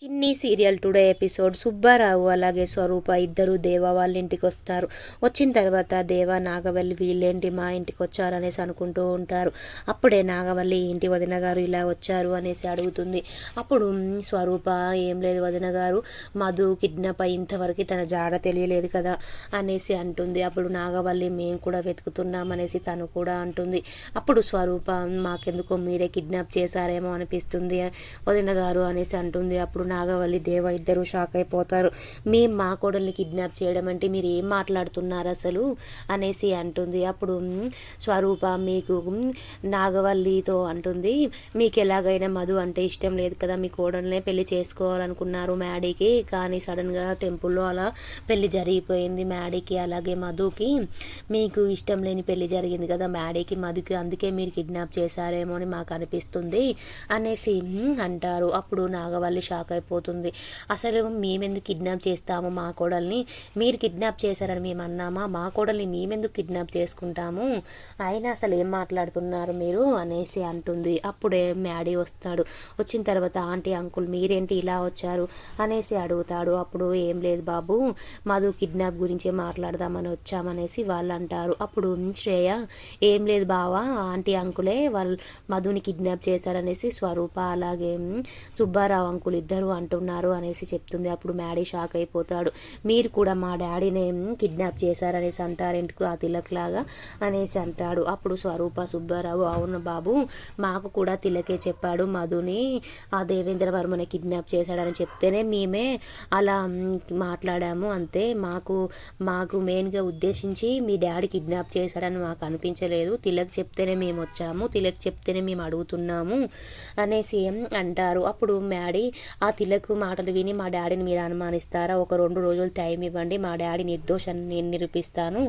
చిన్ని serial today episode Subbarao అలాగే స్వరూప ఇద్దరు దేవా వాళ్ళ ఇంటికి వస్తారు. వచ్చిన తర్వాత దేవా నాగవల్లి వీళ్ళేంటి మా ఇంటికి వచ్చారు అనేసి అనుకుంటూ ఉంటారు. అప్పుడే నాగవల్లి ఇంటి వదిన గారు ఇలా వచ్చారు అనేసి అడుగుతుంది. అప్పుడు స్వరూప ఏం లేదు వదిన గారు, మధు కిడ్నాప్ అయ్యేంతవరకు తన జాడ తెలియలేదు కదా అనేసి అంటుంది. అప్పుడు నాగవల్లి మేము కూడా వెతుకుతున్నాం అనేసి తను కూడా అంటుంది. అప్పుడు స్వరూప మాకెందుకో మీరే కిడ్నాప్ చేశారేమో అనిపిస్తుంది వదిన గారు అనేసి అంటుంది. అప్పుడు నాగవల్లి దేవ ఇద్దరు షాక్ అయిపోతారు. మా కోడల్ని కిడ్నాప్ చేయడం అంటే మీరు ఏం మాట్లాడుతున్నారు అసలు అనేసి అంటుంది. అప్పుడు స్వరూప మీకు నాగవల్లితో అంటుంది, మీకు ఎలాగైనా మధు అంటే ఇష్టం లేదు కదా, మీ కోడల్నే పెళ్లి చేసుకోవాలనుకున్నారు మ్యాడీకి, కానీ సడన్గా టెంపుల్లో అలా పెళ్లి జరిగిపోయింది మ్యాడీకి అలాగే మధుకి, మీకు ఇష్టం లేని పెళ్లి జరిగింది కదా మ్యాడీకి మధుకి, అందుకే మీరు కిడ్నాప్ చేశారేమో అని మాకు అనిపిస్తుంది అనేసి అంటారు. అప్పుడు నాగవల్లి షాక్ అయిపోతుంది. అసలు మేమెందుకు కిడ్నాప్ చేస్తాము మా కోడల్ని, మీరు కిడ్నాప్ చేశారని మేము అన్నామా, మా కోడల్ని మేమెందుకు కిడ్నాప్ చేసుకుంటాము, అయినా అసలు ఏం మాట్లాడుతున్నారు మీరు అనేసి అంటుంది. అప్పుడే మ్యాడీ వస్తాడు. వచ్చిన తర్వాత ఆంటీ అంకుల్ మీరేంటి ఇలా వచ్చారు అనేసి అడుగుతాడు. అప్పుడు ఏం లేదు బాబు, మధు కిడ్నాప్ గురించే మాట్లాడదామని వచ్చామనేసి వాళ్ళు అంటారు. అప్పుడు శ్రేయ ఏం లేదు బావా, ఆంటీ అంకులే వాళ్ళు మధుని కిడ్నాప్ చేశారనేసి స్వరూప అలాగే సుబ్బారావు అంకుల్ ఇద్దరు అంటున్నారు అనేసి చెప్తుంది. అప్పుడు మ్యాడీ షాక్ అయిపోతాడు. మీరు కూడా మా డాడీని కిడ్నాప్ చేశారనేసి అంటారేంటికు ఆ తిలక్ లాగా అనేసి అంటాడు. అప్పుడు స్వరూప సుబ్బారావు అవును బాబు, మాకు కూడా తిలకే చెప్పాడు మధుని ఆ దేవేంద్ర వర్మని కిడ్నాప్ చేశాడని చెప్తేనే మేమే అలా మాట్లాడాము అంతే, మాకు మెయిన్గా ఉద్దేశించి మీ డాడీ కిడ్నాప్ చేశాడని మాకు అనిపించలేదు, తిలక్ చెప్తేనే మేము వచ్చాము, తిలక్ చెప్తేనే మేము అడుగుతున్నాము అనేసి అంటారు. అప్పుడు మ్యాడీ ఆ తిలక్ మాటలు విని మా డాడీని మీరు అనుమానిస్తారా, ఒక 2 రోజులు టైం ఇవ్వండి, మా డాడీ నిర్దోషాన్ని నేను నిరూపిస్తాను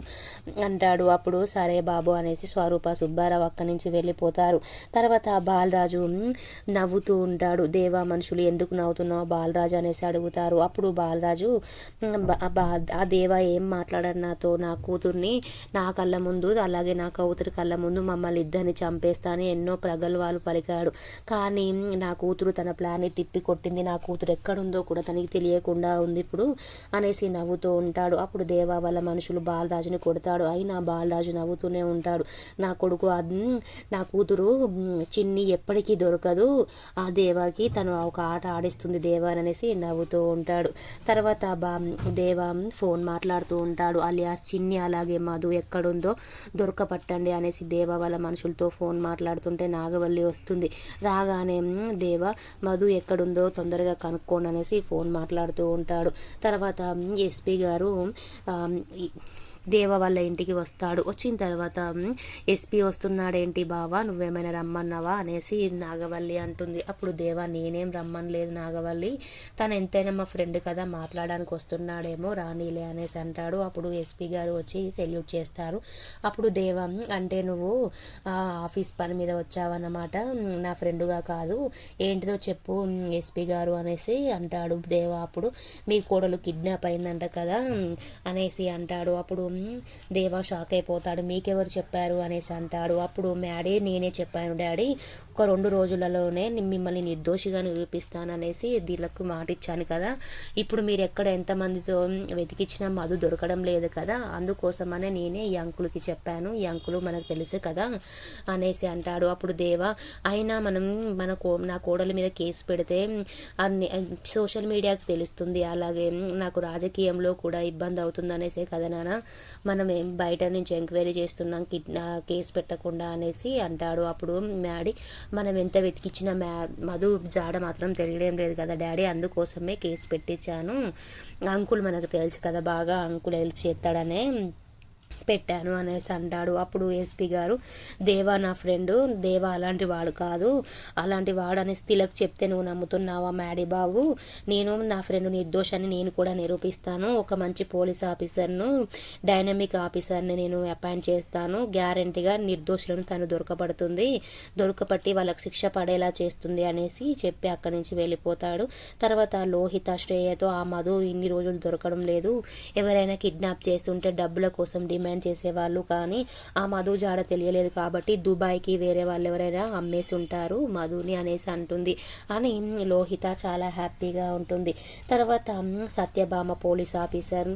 అంటాడు. అప్పుడు సరే బాబు అనేసి స్వరూప సుబ్బారావు అక్కడి నుంచి వెళ్ళిపోతారు. తర్వాత బాలరాజు నవ్వుతూ ఉంటాడు. దేవా మనుషులు ఎందుకు నవ్వుతున్నావు బాలరాజు అనేసి అడుగుతారు. అప్పుడు బాలరాజు ఆ దేవా ఏం మాట్లాడారు నాతో, నా కూతుర్ని నా కళ్ళ ముందు అలాగే నా కూతురి కళ్ళ ముందు మమ్మల్ని ఇద్దరిని చంపేస్తాను ఎన్నో ప్రగల్భాలు పలికాడు, కానీ నా కూతురు తన ప్లాన్ని తిప్పి కొట్టింది, నా కూతురు ఎక్కడుందో కూడా తనకి తెలియకుండా ఉంది ఇప్పుడు అనేసి నవ్వుతూ ఉంటాడు. అప్పుడు దేవా వాళ్ళ మనుషులు బాలరాజుని కొడతాడు. అయినా బాలరాజు నవ్వుతూనే ఉంటాడు. నా కొడుకు నా కూతురు చిన్ని ఎప్పటికీ దొరకదు, ఆ దేవాకి తను ఒక ఆట ఆడిస్తుంది దేవా అనేసి నవ్వుతూ ఉంటాడు. తర్వాత దేవా ఫోన్ మాట్లాడుతూ ఉంటాడు. అలియాస్ చిన్ని అలాగే మధు ఎక్కడుందో దొరకపట్టండి అనేసి దేవా వాళ్ళ మనుషులతో ఫోన్ మాట్లాడుతుంటే నాగవల్లి వస్తుంది. రాగానే దేవా మధు ఎక్కడుందో తొందరగా కనుక్కోండి అనేసి ఫోన్ మాట్లాడుతూ ఉంటాడు. తర్వాత ఎస్పీ గారు దేవ వాళ్ళ ఇంటికి వస్తాడు. వచ్చిన తర్వాత ఎస్పీ వస్తున్నాడేంటి బావా, నువ్వేమైనా రమ్మన్నావా అనేసి నాగవల్లి అంటుంది. అప్పుడు దేవా నేనేం రమ్మనలేదు నాగవల్లి, తను ఎంతైనా మా ఫ్రెండ్ కదా మాట్లాడడానికి వస్తున్నాడేమో రానీలే అనేసి అంటాడు. అప్పుడు ఎస్పీ గారు వచ్చి సెల్యూట్ చేస్తారు. అప్పుడు దేవ అంటే నువ్వు ఆఫీస్ పని మీద వచ్చావన్నమాట, నా ఫ్రెండ్గా కాదు, ఏంటిదో చెప్పు ఎస్పీ గారు అనేసి అంటాడు దేవ. అప్పుడు మీ కోడలు కిడ్నాప్ అయిందంట కదా అనేసి అంటాడు. అప్పుడు దేవా షాక్ అయిపోతాడు. మీకెవరు చెప్పారు అనేసి అంటాడు. అప్పుడు మ్యాడీ నేనే చెప్పాను డాడీ, ఒక 2 రోజులలోనే మిమ్మల్ని నిర్దోషిగా నిరూపిస్తాననేసి దీనికి మాట ఇచ్చాను కదా, ఇప్పుడు మీరు ఎక్కడ ఎంతమందితో వెతికించినా మధు దొరకడం లేదు కదా, అందుకోసమనే నేనే ఈ అంకుల్కి చెప్పాను, ఈ అంకులు మనకు తెలుసు కదా అనేసి అంటాడు. అప్పుడు దేవా అయినా మనం నా కోడల మీద కేసు పెడితే అన్ని సోషల్ మీడియాకి తెలుస్తుంది, అలాగే నాకు రాజకీయంలో కూడా ఇబ్బంది అవుతుంది అనేసే కదా నాన్న మనం బయట నుంచి ఎంక్వైరీ చేస్తున్నాం కేసు పెట్టకుండా అనేసి అంటాడు. అప్పుడు మ్యాడీ మనం ఎంత వెతికిచ్చినా మధు జాడ మాత్రం తెలియడం లేదు కదా డాడీ, అందుకోసమే కేసు పెట్టించాను, అంకుల్ మనకు తెలుసు కదా బాగా, అంకుల్ హెల్ప్ చేస్తాడనే పెట్టాను అనేసి అంటాడు. అప్పుడు ఎస్పీ గారు దేవా నా ఫ్రెండు, దేవా అలాంటి వాడు కాదు, అలాంటి వాడు అనేసి తిలక్ చెప్తే నువ్వు నమ్ముతున్నావా మ్యాడీ బాబు, నేను నా ఫ్రెండ్ నిర్దోషాన్ని నేను కూడా నిరూపిస్తాను, ఒక మంచి పోలీస్ ఆఫీసర్ను డైనమిక్ ఆఫీసర్ని నేను అపాయింట్ చేస్తాను, గ్యారంటీగా నిర్దోషులను తను దొరకపట్టి వాళ్ళకి శిక్ష పడేలా చేస్తుంది అనేసి చెప్పి అక్కడి నుంచి వెళ్ళిపోతాడు. తర్వాత లోహిత శ్రేయతో ఆ మధు ఇన్ని రోజులు దొరకడం లేదు, ఎవరైనా కిడ్నాప్ చేస్తుంటే డబ్బుల కోసం డిమాండ్ చేసేవాళ్ళు. కానీ ఆ మధు జాడ తెలియలేదు కాబట్టి దుబాయ్కి వేరే వాళ్ళు ఎవరైనా అమ్మేసి ఉంటారు మధుని అనేసి అంటుంది. అని లోహిత చాలా హ్యాపీగా ఉంటుంది. తర్వాత సత్యభామ పోలీస్ ఆఫీసర్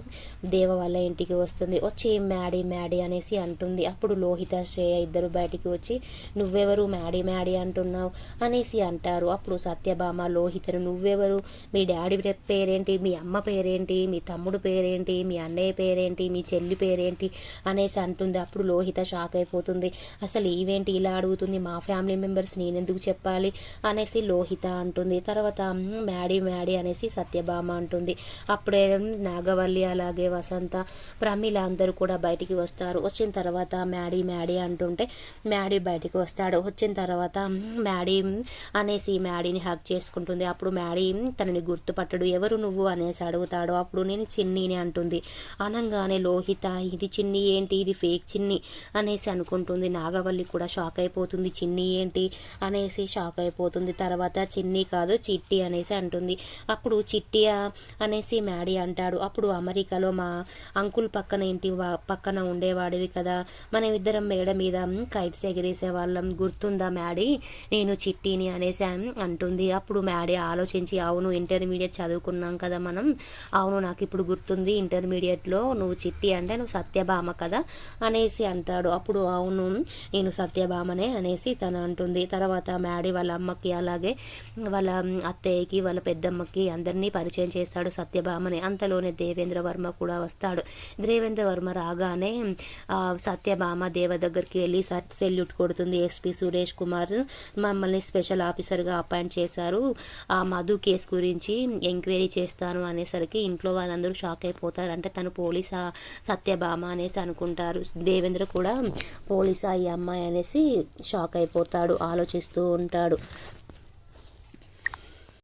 దేవ వాళ్ళ ఇంటికి వస్తుంది. వచ్చి మ్యాడీ అనేసి అంటుంది. అప్పుడు లోహిత శ్రేయ ఇద్దరు బయటికి వచ్చి నువ్వెవరు మ్యాడీ అంటున్నావు అనేసి అంటారు. అప్పుడు సత్యభామ లోహితను నువ్వెవరు, మీ డాడీ పేరేంటి, మీ అమ్మ పేరేంటి, మీ తమ్ముడు పేరేంటి, మీ అన్నయ్య పేరేంటి, మీ చెల్లి పేరేంటి అనేసి అంటుంది. అప్పుడు లోహిత షాక్ అయిపోతుంది. అసలు ఈవేంటి ఇలా అడుగుతుంది, మా ఫ్యామిలీ మెంబర్స్ నేనెందుకు చెప్పాలి అనేసి లోహిత అంటుంది. తర్వాత మ్యాడీ అనేసి సత్యభామ అంటుంది. అప్పుడే నాగవల్లి అలాగే వసంత ప్రమిళ అందరూ కూడా బయటికి వస్తారు. వచ్చిన తర్వాత మ్యాడీ అంటుంటే మ్యాడీ బయటికి వస్తాడు. వచ్చిన తర్వాత మ్యాడీ అనేసి మ్యాడీని హగ్ చేసుకుంటుంది. అప్పుడు మ్యాడీ తనని గుర్తుపట్టడు. ఎవరు నువ్వు అనేసి అడుగుతాడు. అప్పుడు నేను చిన్నీని అంటుంది. అనగానే లోహిత ఇది చిన్ని ఏంటి, ఇది ఫేక్ చిన్ని అనేసి అనుకుంటుంది. నాగవల్లి కూడా షాక్ అయిపోతుంది. చిన్ని ఏంటి అనేసి షాక్ అయిపోతుంది. తర్వాత చిన్ని కాదు చిట్టి అనేసి అంటుంది. అప్పుడు చిట్టియా అనేసి మ్యాడీ అంటాడు. అప్పుడు అమెరికాలో మా అంకుల్ పక్కన ఇంటి పక్కన ఉండేవాడివి కదా, మనం ఇద్దరం మేడ మీద కైట్స్ ఎగిరేసే వాళ్ళం గుర్తుందా మ్యాడీ, నేను చిట్టిని అనేసి అంటుంది. అప్పుడు మ్యాడీ ఆలోచించి అవును ఇంటర్మీడియట్ చదువుకున్నాం కదా మనం, అవును నాకు ఇప్పుడు గుర్తుంది, ఇంటర్మీడియట్లో నువ్వు చిట్టి అంటే నువ్వు సత్యభామ కదా అనేసి అంటాడు. అప్పుడు అవును నేను సత్యభామనే అనేసి తను అంటుంది. తర్వాత మ్యాడీ వాళ్ళ అమ్మకి అలాగే వాళ్ళ అత్తయ్యకి వాళ్ళ పెద్దమ్మకి అందరినీ పరిచయం చేస్తాడు సత్యభామని. అంతలోనే దేవేంద్ర వర్మ కూడా వస్తాడు. దేవేంద్ర వర్మ రాగానే సత్యభామ దేవ దగ్గరికి వెళ్ళి సెల్యూట్ కొడుతుంది. ఎస్పీ సురేష్ కుమార్ మమ్మల్ని స్పెషల్ ఆఫీసర్గా అపాయింట్ చేశారు, ఆ మధు కేసు గురించి ఎంక్వైరీ చేస్తాను అనేసరికి ఇంట్లో వాళ్ళందరూ షాక్ అయిపోతారు. అంటే తను పోలీసా సత్యభామ అనేసి అనుకుంటారు. దేవేంద్ర కూడా పోలీసా ఈ అమ్మాయి అనేసి షాక్ అయిపోతాడు, ఆలోచిస్తూ ఉంటాడు.